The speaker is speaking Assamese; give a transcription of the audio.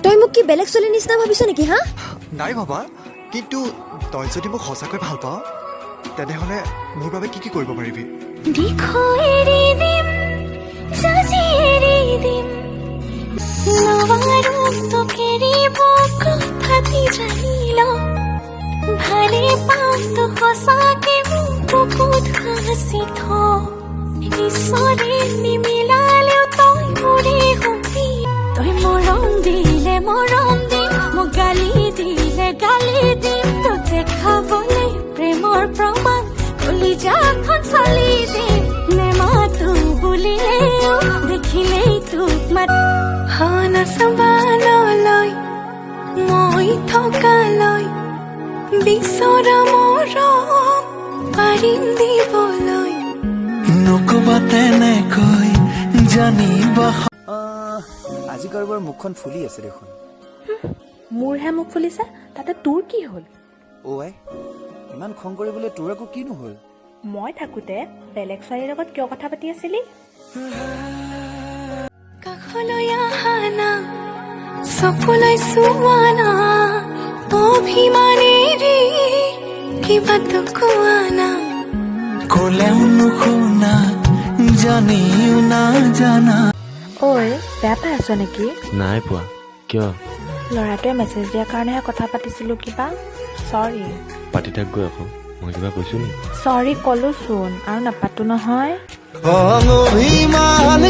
তই মোক কি বেলেগ ছোৱালীৰ নিচিনা ভাবিছ নেকি হা? নাই ভাবা, কিন্তু তই যদি মোক সঁচাকৈ ভাল পাওঁ তেনেহ'লে মোৰ বাবে কি কি কৰিব পাৰিবি? ভালে পাওঁতো সঁচাকে বুকুত সাঁচি থ ঈশ্বৰে নিমিলালেও তই মোৰে সখী তই মৰম দিলে মৰম দিম মোক গালি দিলে গালি দিম তোক দেখাবলৈ প্ৰেমৰ প্ৰমাণ কলিজাখন চলি দিম নেমাতো বুলিলেও দেখিলেই তোক মাত নাচাবালৈ মই থকালৈ বিচৰা মৰম পাৰিম দিবলৈ নকবা তেনেকৈ জানিবা আজি কাৰোবাৰ মুখখন ফুলি আছে দেখোন মোৰহে মুখ ফুলিছে তাতে তোৰ কি হ'ল আই ইমান খং কৰিবলৈ তোৰ আকৌ কিনো হ'ল মই থাকোঁতে বেলেগ ছোৱালীৰ লগত কিয় কথা পাতি আছিলি কাষলৈ আহা না চকুলৈ চোৱা না অভিমানেৰে কিবা কোৱা না ক'লেও নুশুনা জানিও নাজানা ঐ বেয়া পাই আছ নেকি নাই পোৱা কিয় ল'ৰাটোৱে মেছেজ দিয়াৰ কাৰণেহে কথা পাতিছিলোঁ কিবা চৰি পাতি থাক গৈ আকৌ মই কিবা কৈছো নি চৰি ক'লোচোন আৰু নাপাতো নহয় অভিমান